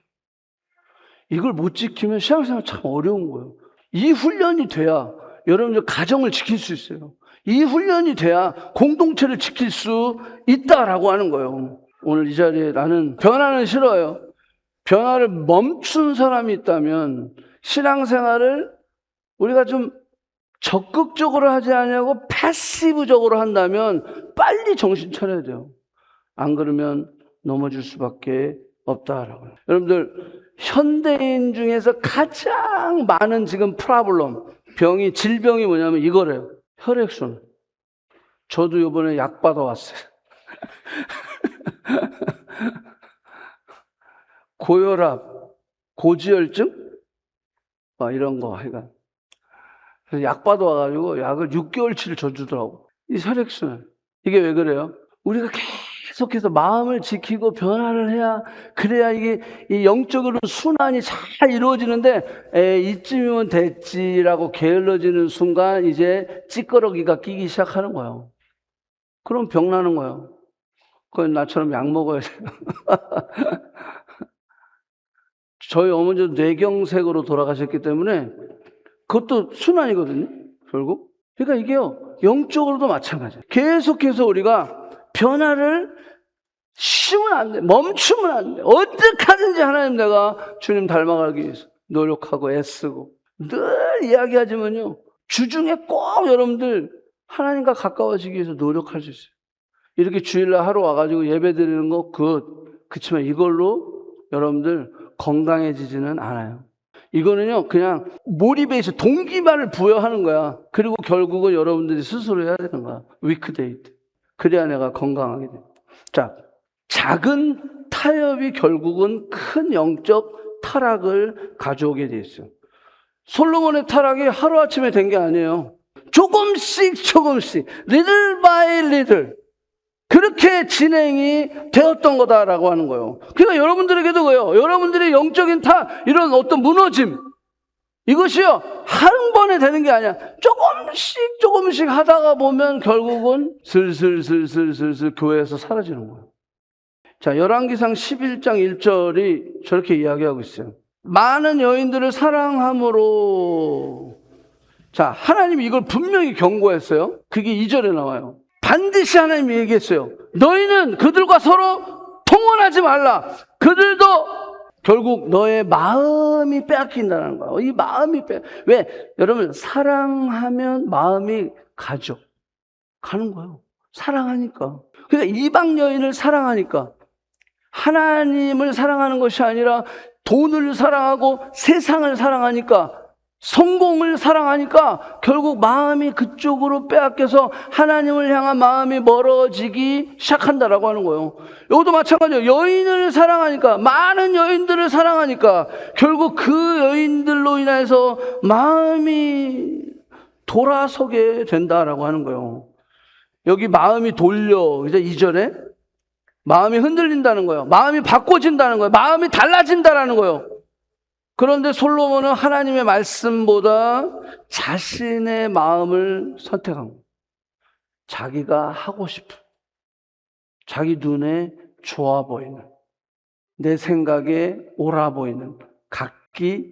이걸 못 지키면 신앙생활 참 어려운 거예요. 이 훈련이 돼야 여러분들 가정을 지킬 수 있어요. 이 훈련이 돼야 공동체를 지킬 수 있다라고 하는 거예요. 오늘 이 자리에 나는 변화는 싫어요. 변화를 멈춘 사람이 있다면 신앙생활을 우리가 좀 적극적으로 하지 않냐고 패시브적으로 한다면 빨리 정신 차려야 돼요. 안 그러면 넘어질 수밖에 없다라고요. 여러분들, 현대인 중에서 가장 많은 지금 프라블럼, 질병이 뭐냐면 이거래요. 혈액순. 저도 이번에 약 받아왔어요. 고혈압, 고지혈증? 이런 거 하여간. 그래서 약 받아와가지고 약을 6개월치를 줘주더라고. 이 혈액순. 이게 왜 그래요? 우리가 계속해서 마음을 지키고 변화를 해야, 그래야 이게 이 영적으로 순환이 잘 이루어지는데, 이쯤이면 됐지라고 게을러지는 순간 이제 찌꺼러기가 끼기 시작하는 거예요. 그럼 병 나는 거예요. 그건 나처럼 약 먹어야 돼요. 저희 어머니도 뇌경색으로 돌아가셨기 때문에 그것도 순환이거든요, 결국. 그러니까 이게요, 영적으로도 마찬가지예요. 계속해서 우리가 변화를 쉬면 안 돼. 멈추면 안 돼. 어떻게든지 하나님 내가 주님 닮아가기 위해서 노력하고 애쓰고 늘 이야기하지만요, 주중에 꼭 여러분들 하나님과 가까워지기 위해서 노력할 수 있어요. 이렇게 주일날 하루 와가지고 예배 드리는 거 그렇지만 이걸로 여러분들 건강해지지는 않아요. 이거는요, 그냥 몰입에 있어 동기만을 부여하는 거야. 그리고 결국은 여러분들이 스스로 해야 되는 거야. 위크데이트. 그래야 내가 건강하게 돼. 자, 작은 타협이 결국은 큰 영적 타락을 가져오게 돼 있어요. 솔로몬의 타락이 하루아침에 된 게 아니에요. 조금씩, little by little. 그렇게 진행이 되었던 거다라고 하는 거예요. 그러니까 여러분들에게도 그래요. 여러분들의 영적인 이런 어떤 무너짐, 이것이요, 한 번에 되는 게 아니야. 조금씩 하다가 보면 결국은 슬슬 교회에서 사라지는 거예요. 자, 열왕기상 11장 1절이 저렇게 이야기하고 있어요. 많은 여인들을 사랑함으로. 자, 하나님이 이걸 분명히 경고했어요. 그게 2절에 나와요. 반드시 하나님이 얘기했어요. 너희는 그들과 서로 통혼하지 말라. 그들도 결국 너의 마음이 빼앗긴다는 거야. 이 마음이 왜? 여러분, 사랑하면 마음이 가는 거예요. 사랑하니까. 그러니까 이방 여인을 사랑하니까, 하나님을 사랑하는 것이 아니라 돈을 사랑하고 세상을 사랑하니까, 성공을 사랑하니까 결국 마음이 그쪽으로 빼앗겨서 하나님을 향한 마음이 멀어지기 시작한다라고 하는 거예요. 이것도 마찬가지예요. 여인을 사랑하니까, 많은 여인들을 사랑하니까 결국 그 여인들로 인해서 마음이 돌아서게 된다라고 하는 거예요. 여기 마음이 돌려, 이제 2절에 마음이 흔들린다는 거예요. 마음이 바꿔진다는 거예요. 마음이 달라진다라는 거예요. 그런데 솔로몬은 하나님의 말씀보다 자신의 마음을 선택한 거예요. 자기가 하고 싶은, 자기 눈에 좋아 보이는, 내 생각에 옳아 보이는 각기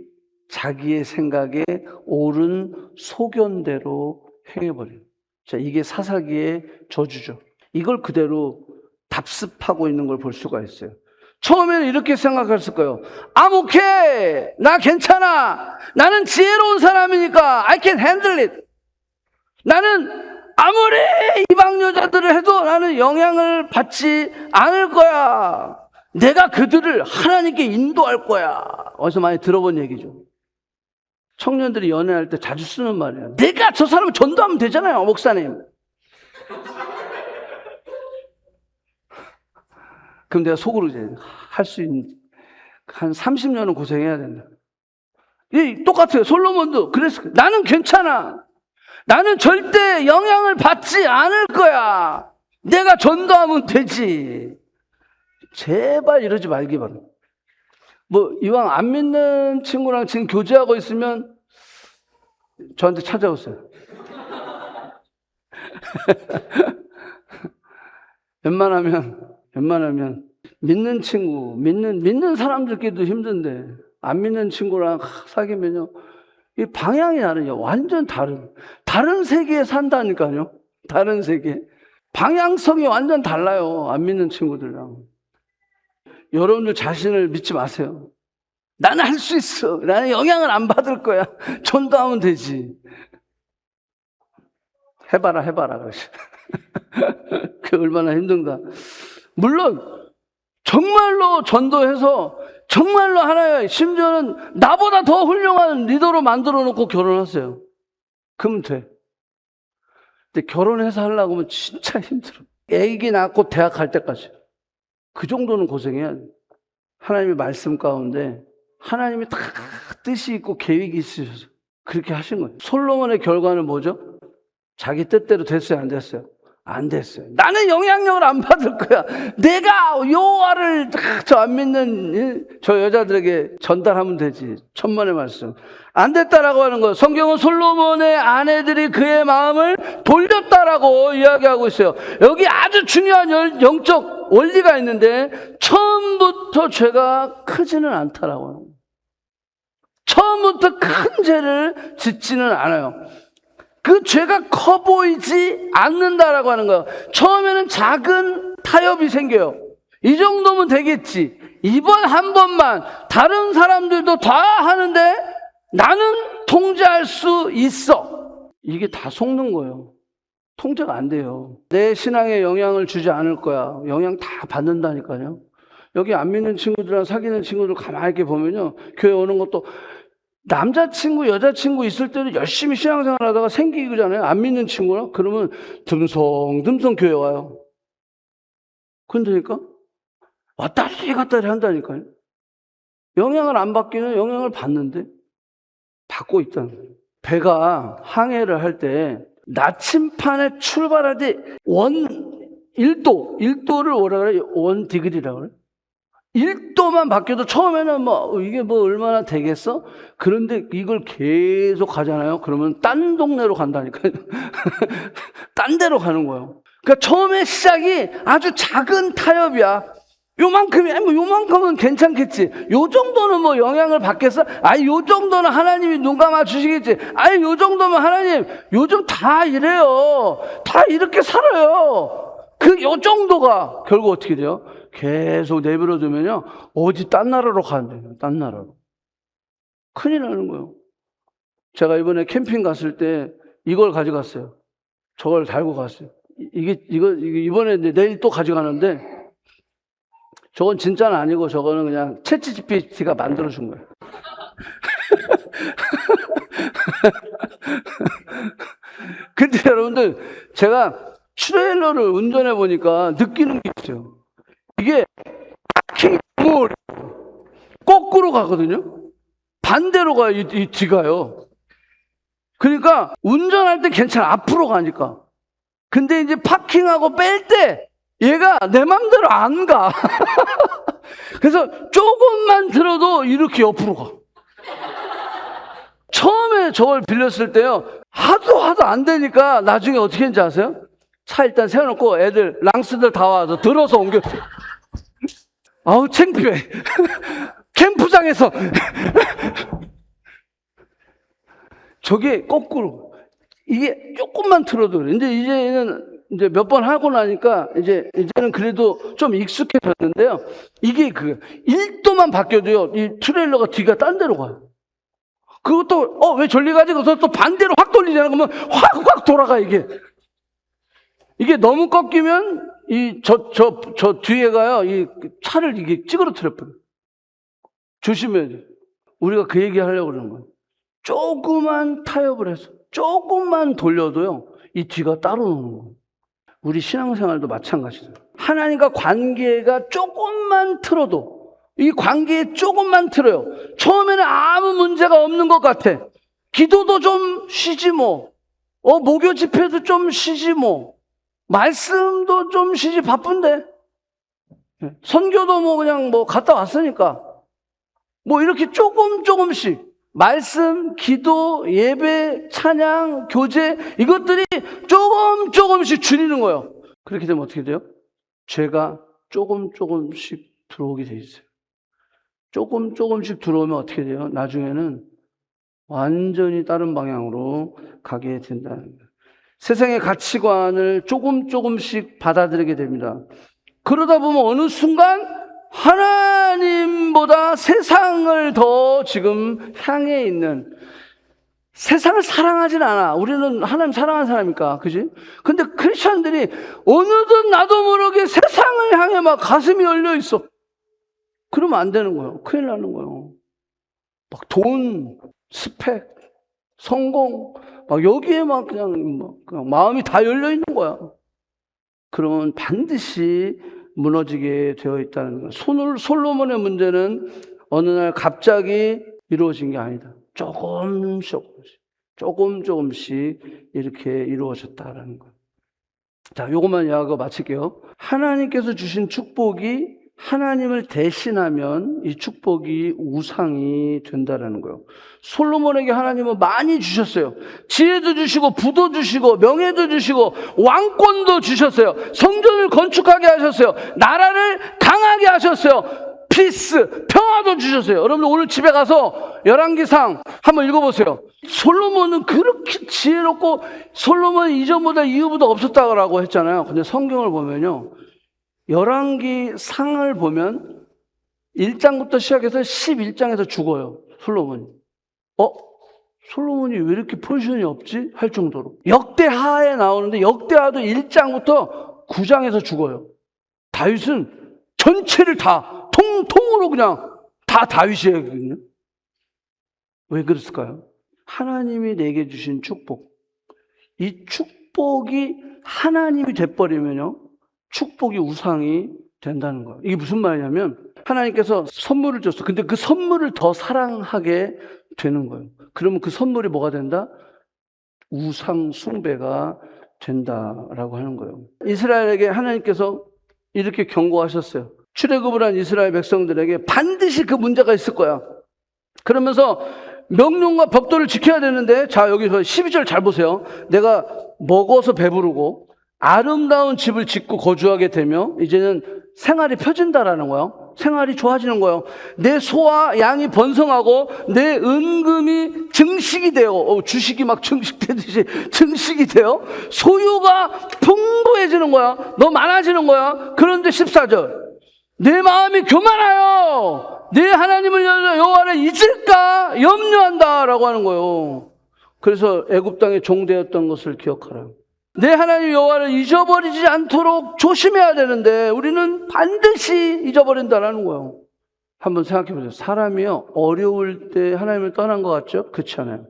자기의 생각에 옳은 소견대로 행해버려요. 자, 이게 사사기의 저주죠. 이걸 그대로 답습하고 있는 걸 볼 수가 있어요. 처음에는 이렇게 생각했을 거예요. I'm okay. 나 괜찮아. 나는 지혜로운 사람이니까 I can handle it. 나는 아무리 이방 여자들을 해도 나는 영향을 받지 않을 거야. 내가 그들을 하나님께 인도할 거야. 어디서 많이 들어본 얘기죠. 청년들이 연애할 때 자주 쓰는 말이에요. 내가 저 사람을 전도하면 되잖아요, 목사님. 그럼 내가 속으로 이제 할 수 있는, 한 30년은 고생해야 된다. 똑같아요. 솔로몬도 그랬어요. 나는 괜찮아. 나는 절대 영향을 받지 않을 거야. 내가 전도하면 되지. 제발 이러지 말기 바랍니다. 뭐 이왕 안 믿는 친구랑 지금 교제하고 있으면 저한테 찾아오세요. 웬만하면 믿는 친구, 믿는 사람들끼리도 힘든데 안 믿는 친구랑 사귀면요, 이 방향이 다르죠. 완전 다른 세계에 산다니까요. 다른 세계. 방향성이 완전 달라요. 안 믿는 친구들이랑. 여러분들 자신을 믿지 마세요. 나는 할 수 있어. 나는 영향을 안 받을 거야. 전도하면 되지. 해봐라. 그러시. 그게 얼마나 힘든가. 물론 정말로 전도해서 정말로 하나요. 심지어는 나보다 더 훌륭한 리더로 만들어 놓고 결혼하세요. 그러면 돼. 근데 결혼해서 하려고 하면 진짜 힘들어. 애기 낳고 대학 갈 때까지. 그 정도는 고생해야 돼. 하나님의 말씀 가운데 하나님이 다 뜻이 있고 계획이 있으셔서 그렇게 하신 거예요. 솔로몬의 결과는 뭐죠? 자기 뜻대로 됐어요, 안 됐어요? 안 됐어요. 나는 영향력을 안 받을 거야. 내가 여호와를 저 안 믿는 저 여자들에게 전달하면 되지. 천만의 말씀. 안 됐다라고 하는 거예요. 성경은 솔로몬의 아내들이 그의 마음을 돌렸다라고 이야기하고 있어요. 여기 아주 중요한 영적 원리가 있는데 처음부터 죄가 크지는 않다라고 하는 거예요. 처음부터 큰 죄를 짓지는 않아요. 그 죄가 커 보이지 않는다라고 하는 거예요. 처음에는 작은 타협이 생겨요. 이 정도면 되겠지. 이번 한 번만. 다른 사람들도 다 하는데 나는 통제할 수 있어. 이게 다 속는 거예요. 통제가 안 돼요. 내 신앙에 영향을 주지 않을 거야. 영향 다 받는다니까요. 여기 안 믿는 친구들이랑 사귀는 친구들 가만히 이렇게 보면요, 교회 오는 것도 남자친구, 여자친구 있을 때는 열심히 신앙생활 하다가 생기잖아요. 안 믿는 친구랑. 그러면 듬성듬성 교회 와요. 그러니까 왔다리 갔다리 한다니까요. 영향을 안 받기는 영향을 받는데 받고 있다는 거예요. 배가 항해를 할 때 나침판에 출발할 때 1도를 뭐라 그래요? 1디그리라고 그래요. 1도만 바뀌어도 처음에는 이게 얼마나 되겠어? 그런데 이걸 계속 가잖아요. 그러면 딴 동네로 간다니까요. 딴 데로 가는 거예요. 그러니까 처음에 시작이 아주 작은 타협이야. 요만큼은 괜찮겠지. 요 정도는 요정도는 받겠어? 요 정도는 하나님이 눈 감아 주시겠지. 요 정도면 하나님, 요즘 다 이래요. 다 이렇게 살아요. 요 정도가 결국 어떻게 돼요? 계속 내버려 두면요, 어디 딴 나라로 가는데요. 딴 나라로. 큰일 나는 거예요. 제가 이번에 캠핑 갔을 때 이걸 가져갔어요. 저걸 달고 갔어요. 이번에 내일 또 가져가는데, 저건 진짜는 아니고 저거는 그냥 챗GPT가 만들어준 거예요. 근데 여러분들, 제가 트레일러를 운전해 보니까 느끼는 게 있어요. 이게 거꾸로 가거든요. 반대로 가요. 이 뒤가요. 그러니까 운전할 때 괜찮아. 앞으로 가니까. 근데 이제 파킹하고 뺄 때 얘가 내 맘대로 안 가. 그래서 조금만 들어도 이렇게 옆으로 가. 처음에 저걸 빌렸을 때요, 하도 안 되니까 나중에 어떻게 했는지 아세요? 차 일단 세워놓고 애들 랑스들 다 와서 들어서 옮겼어요. 아우, 창피해. 캠프장에서. 저게 거꾸로. 이게 조금만 틀어도 그래. 이제 몇 번 하고 나니까 이제는 그래도 좀 익숙해졌는데요. 이게 1도만 바뀌어도요, 이 트레일러가 뒤가 딴 데로 가요. 그것도, 왜 저리 가지? 그래서 또 반대로 확 돌리잖아. 그러면 확 돌아가, 이게. 이게 너무 꺾이면, 저 뒤에가요, 이 차를 이게 찌그러뜨려 버려요. 조심해야 돼. 우리가 그 얘기 하려고 그러는 거예요. 조그만 타협을 해서, 조금만 돌려도요, 이 뒤가 따로 노는 거예요. 우리 신앙생활도 마찬가지예요. 하나님과 관계가 조금만 틀어도, 이 관계에 조금만 틀어요. 처음에는 아무 문제가 없는 것 같아. 기도도 좀 쉬지 뭐. 목요 집회도 좀 쉬지 뭐. 말씀도 좀 쉬지 바쁜데. 선교도 그냥 갔다 왔으니까. 이렇게 조금씩. 말씀, 기도, 예배, 찬양, 교제, 이것들이 조금씩 줄이는 거예요. 그렇게 되면 어떻게 돼요? 죄가 조금씩 들어오게 돼 있어요. 조금씩 들어오면 어떻게 돼요? 나중에는 완전히 다른 방향으로 가게 된다는 거예요. 세상의 가치관을 조금씩 받아들이게 됩니다. 그러다 보면 어느 순간 하나님보다 세상을 더 지금 향해 있는, 세상을 사랑하진 않아. 우리는 하나님 사랑하는 사람이니까, 그지? 근데 크리스천들이 어느덧 나도 모르게 세상을 향해 막 가슴이 열려 있어. 그러면 안 되는 거예요. 큰일 나는 거예요. 막 돈, 스펙, 성공, 막 여기에 막 그냥 마음이 다 열려 있는 거야. 그러면 반드시 무너지게 되어 있다는 거예요. 솔로몬의 문제는 어느 날 갑자기 이루어진 게 아니다. 조금씩 이렇게 이루어졌다라는 거예요. 자, 요것만 이야기하고 마칠게요. 하나님께서 주신 축복이 하나님을 대신하면 이 축복이 우상이 된다라는 거예요. 솔로몬에게 하나님은 많이 주셨어요. 지혜도 주시고 부도 주시고 명예도 주시고 왕권도 주셨어요. 성전을 건축하게 하셨어요. 나라를 강하게 하셨어요. 피스, 평화도 주셨어요. 여러분 오늘 집에 가서 열왕기상 한번 읽어보세요. 솔로몬은 그렇게 지혜롭고 솔로몬은 이전보다 이후보다 없었다고 했잖아요. 근데 성경을 보면요, 열왕기상을 보면 1장부터 시작해서 11장에서 죽어요. 솔로몬이. 솔로몬이 왜 이렇게 포지션이 없지? 할 정도로. 역대하에 나오는데 역대하도 1장부터 9장에서 죽어요. 다윗은 전체를 다 통으로 그냥 다 다윗이거든요. 왜 그랬을까요? 하나님이 내게 주신 축복. 이 축복이 하나님이 돼버리면요, 축복이 우상이 된다는 거예요. 이게 무슨 말이냐면 하나님께서 선물을 줬어. 근데 그 선물을 더 사랑하게 되는 거예요. 그러면 그 선물이 뭐가 된다? 우상 숭배가 된다라고 하는 거예요. 이스라엘에게 하나님께서 이렇게 경고하셨어요. 출애굽을 한 이스라엘 백성들에게 반드시 그 문제가 있을 거야. 그러면서 명령과 법도를 지켜야 되는데, 자, 여기서 12절 잘 보세요. 내가 먹어서 배부르고 아름다운 집을 짓고 거주하게 되며 이제는 생활이 펴진다라는 거예요. 생활이 좋아지는 거예요. 내 소와 양이 번성하고 내 은금이 증식이 되어, 주식이 막 증식되듯이 증식이 되어 소유가 풍부해지는 거야. 너 많아지는 거야. 그런데 14절, 내 마음이 교만하여 내 하나님을 여호와를 잊을까 염려한다라고 하는 거예요. 그래서 애굽 땅에 종되었던 것을 기억하라. 내 하나님 여호와를 잊어버리지 않도록 조심해야 되는데 우리는 반드시 잊어버린다라는 거예요. 한번 생각해 보세요. 사람이요, 어려울 때 하나님을 떠난 것 같죠? 그렇지 않아요.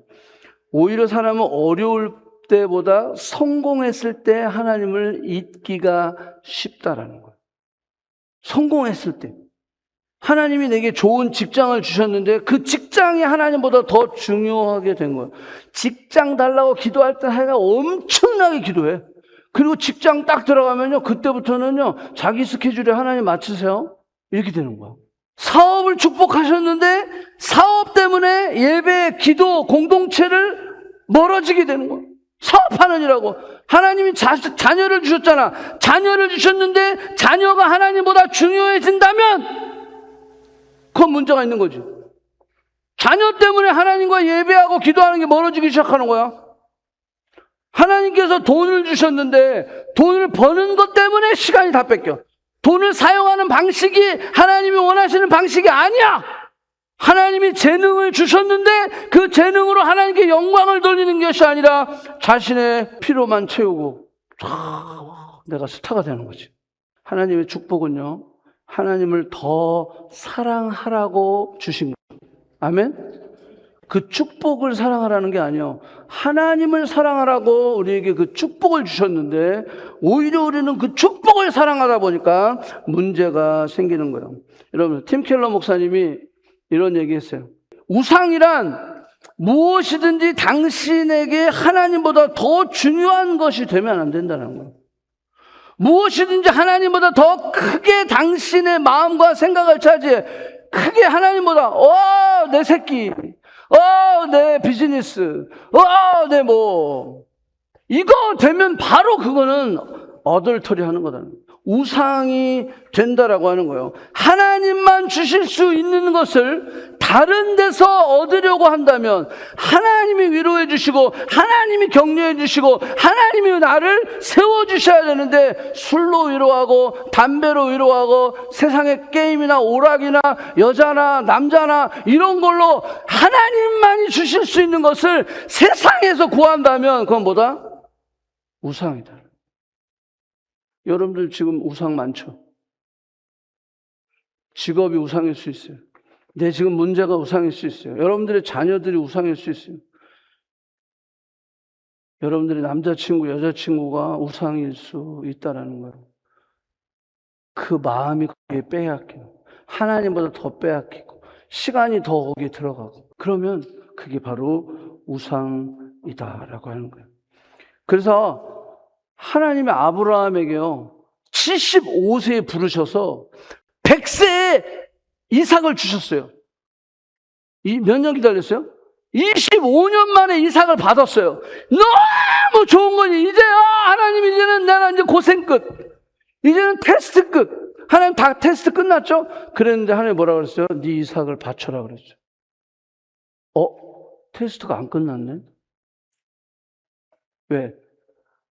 오히려 사람은 어려울 때보다 성공했을 때 하나님을 잊기가 쉽다라는 거예요. 성공했을 때 하나님이 내게 좋은 직장을 주셨는데 그 직장이 하나님보다 더 중요하게 된 거예요. 직장 달라고 기도할 때 하여가 엄청나게 기도해. 그리고 직장 딱 들어가면요, 그때부터는요, 자기 스케줄에 하나님 맞추세요, 이렇게 되는 거야. 사업을 축복하셨는데 사업 때문에 예배, 기도, 공동체를 멀어지게 되는 거야. 사업하느니라고. 하나님이 자녀를 주셨잖아. 자녀를 주셨는데 자녀가 하나님보다 중요해진다면 심각한 문제가 있는 거지. 자녀 때문에 하나님과 예배하고 기도하는 게 멀어지기 시작하는 거야. 하나님께서 돈을 주셨는데 돈을 버는 것 때문에 시간이 다 뺏겨. 돈을 사용하는 방식이 하나님이 원하시는 방식이 아니야. 하나님이 재능을 주셨는데 그 재능으로 하나님께 영광을 돌리는 것이 아니라 자신의 피로만 채우고 내가 스타가 되는 거지. 하나님의 축복은요, 하나님을 더 사랑하라고 주신 거예요. 아멘? 그 축복을 사랑하라는 게 아니에요. 하나님을 사랑하라고 우리에게 그 축복을 주셨는데 오히려 우리는 그 축복을 사랑하다 보니까 문제가 생기는 거예요. 여러분, 팀 켈러 목사님이 이런 얘기 했어요. 우상이란 무엇이든지 당신에게 하나님보다 더 중요한 것이 되면 안 된다는 거예요. 무엇이든지 하나님보다 더 크게 당신의 마음과 생각을 차지해. 크게 하나님보다 내 새끼, 내 비즈니스, 내 뭐 이거 되면 바로 그거는 어덜터리 하는 거다. 우상이 된다라고 하는 거예요. 하나님만 주실 수 있는 것을 다른 데서 얻으려고 한다면 하나님이 위로해 주시고 하나님이 격려해 주시고 하나님이 나를 세워주셔야 되는데 술로 위로하고 담배로 위로하고 세상의 게임이나 오락이나 여자나 남자나 이런 걸로 하나님만이 주실 수 있는 것을 세상에서 구한다면 그건 뭐다? 우상이다. 여러분들 지금 우상 많죠? 직업이 우상일 수 있어요. 내 지금 문제가 우상일 수 있어요. 여러분들의 자녀들이 우상일 수 있어요. 여러분들의 남자친구, 여자친구가 우상일 수 있다라는 거예요. 그 마음이 거기에 빼앗기고 하나님보다 더 빼앗기고 시간이 더 거기에 들어가고 그러면 그게 바로 우상이다라고 하는 거예요. 그래서 하나님이 아브라함에게요 75세에 부르셔서 100세에 이삭을 주셨어요. 몇 년 기다렸어요? 25년 만에 이삭을 받았어요. 너무 좋은 거니 이제야 하나님 이제는 나는 이제 고생 끝. 이제는 테스트 끝. 하나님 다 테스트 끝났죠? 그랬는데 하나님 뭐라고 그랬어요? 네 이삭을 바쳐라 그랬죠. 테스트가 안 끝났네. 왜?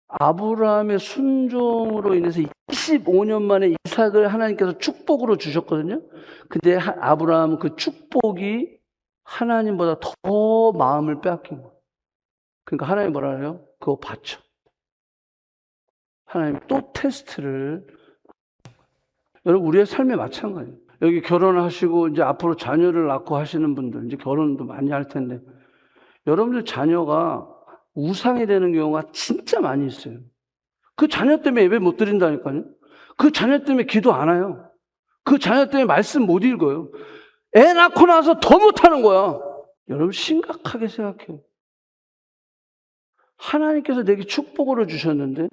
아브라함의 순종으로 인해서 25년 만에 이삭을 하나님께서 축복으로 주셨거든요. 근데 아브라함은 그 축복이 하나님보다 더 마음을 빼앗긴 거예요. 그러니까 하나님 뭐라 그래요? 그거 바쳐. 하나님 또 테스트를. 여러분, 우리의 삶에 마찬가지예요. 여기 결혼하시고 이제 앞으로 자녀를 낳고 하시는 분들, 이제 결혼도 많이 할 텐데, 여러분들 자녀가 우상이 되는 경우가 진짜 많이 있어요. 그 자녀 때문에 예배 못 드린다니까요. 그 자녀 때문에 기도 안 해요. 그 자녀 때문에 말씀 못 읽어요. 애 낳고 나서 더 못하는 거야. 여러분 심각하게 생각해요. 하나님께서 내게 축복으로 주셨는데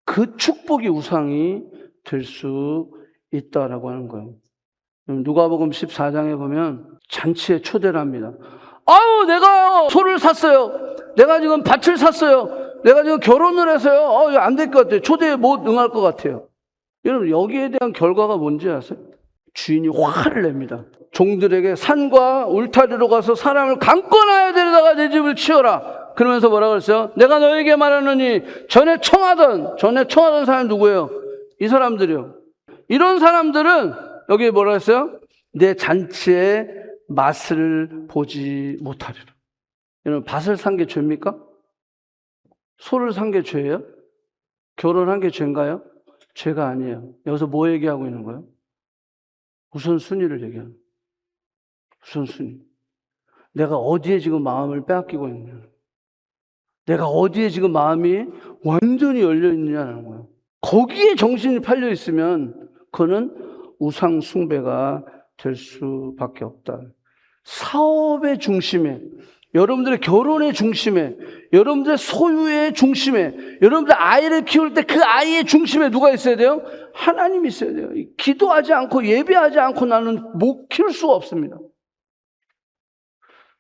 그 축복이 우상이 될 수 있다라고 하는 거예요. 누가복음 14장에 보면 잔치에 초대를 합니다. 내가 소를 샀어요. 내가 지금 밭을 샀어요. 내가 지금 결혼을 해서요. 이거 안 될 것 같아요. 초대에 못 응할 것 같아요. 여러분, 여기에 대한 결과가 뭔지 아세요? 주인이 화를 냅니다. 종들에게 산과 울타리로 가서 사람을 강권하여 데려다가 내 집을 치워라. 그러면서 뭐라고 그랬어요? 내가 너에게 말하노니 전에 청하던 사람이 누구예요? 이 사람들이요. 이런 사람들은 여기에 뭐라 했어요? 내 잔치에 맛을 보지 못하리라. 여러분, 밭을 산 게 죄입니까? 소를 산 게 죄예요? 결혼한 게 죄인가요? 죄가 아니에요. 여기서 뭐 얘기하고 있는 거예요? 우선순위를 얘기하는 거예요. 우선순위. 내가 어디에 지금 마음을 빼앗기고 있느냐. 내가 어디에 지금 마음이 완전히 열려 있느냐는 거예요. 거기에 정신이 팔려 있으면 그거는 우상 숭배가 될 수밖에 없다. 사업의 중심에, 여러분들의 결혼의 중심에, 여러분들의 소유의 중심에, 여러분들 아이를 키울 때 그 아이의 중심에 누가 있어야 돼요? 하나님이 있어야 돼요. 기도하지 않고 예배하지 않고 나는 못 키울 수가 없습니다.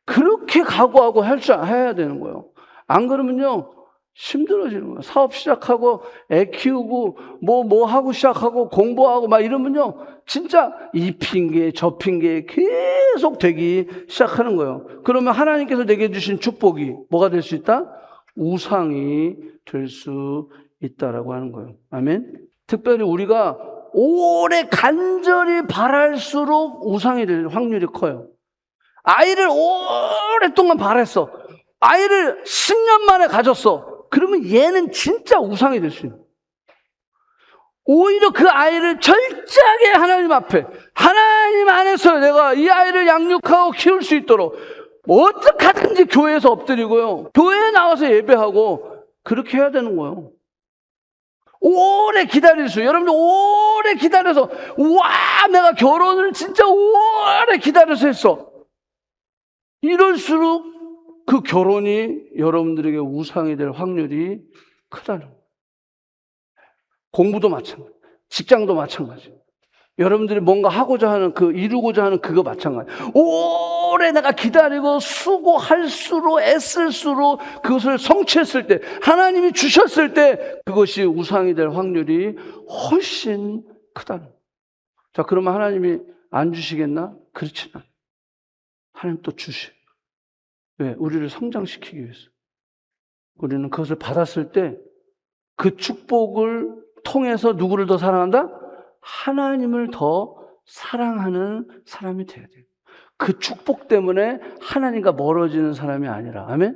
그렇게 각오하고 해야 되는 거예요. 안 그러면요, 힘들어지는 거예요. 사업 시작하고 애 키우고 뭐 하고 시작하고 공부하고 막 이러면요. 진짜 이 핑계 저 핑계 계속 되기 시작하는 거예요. 그러면 하나님께서 내게 주신 축복이 뭐가 될 수 있다? 우상이 될 수 있다라고 하는 거예요. 아멘. 특별히 우리가 오래 간절히 바랄수록 우상이 될 확률이 커요. 아이를 오랫동안 바랬어. 아이를 10년 만에 가졌어. 그러면 얘는 진짜 우상이 될 수 있는. 오히려 그 아이를 철저하게 하나님 앞에, 하나님 안에서 내가 이 아이를 양육하고 키울 수 있도록 어떻게 하든지 교회에서 엎드리고요. 교회에 나와서 예배하고 그렇게 해야 되는 거예요. 오래 기다릴 수. 여러분들 오래 기다려서 와 내가 결혼을 진짜 오래 기다려서 했어. 이럴수록 그 결혼이 여러분들에게 우상이 될 확률이 크다는 거예요. 공부도 마찬가지, 직장도 마찬가지. 여러분들이 뭔가 하고자 하는 이루고자 하는 그거 마찬가지. 오래 내가 기다리고 수고할수록 애쓸수록 그것을 성취했을 때, 하나님이 주셨을 때 그것이 우상이 될 확률이 훨씬 크다는 거예요. 자, 그러면 하나님이 안 주시겠나? 그렇지 않아요. 하나님 또 주셔요. 왜? 우리를 성장시키기 위해서. 우리는 그것을 받았을 때 그 축복을 통해서 누구를 더 사랑한다? 하나님을 더 사랑하는 사람이 돼야 돼요. 그 축복 때문에 하나님과 멀어지는 사람이 아니라. 아멘?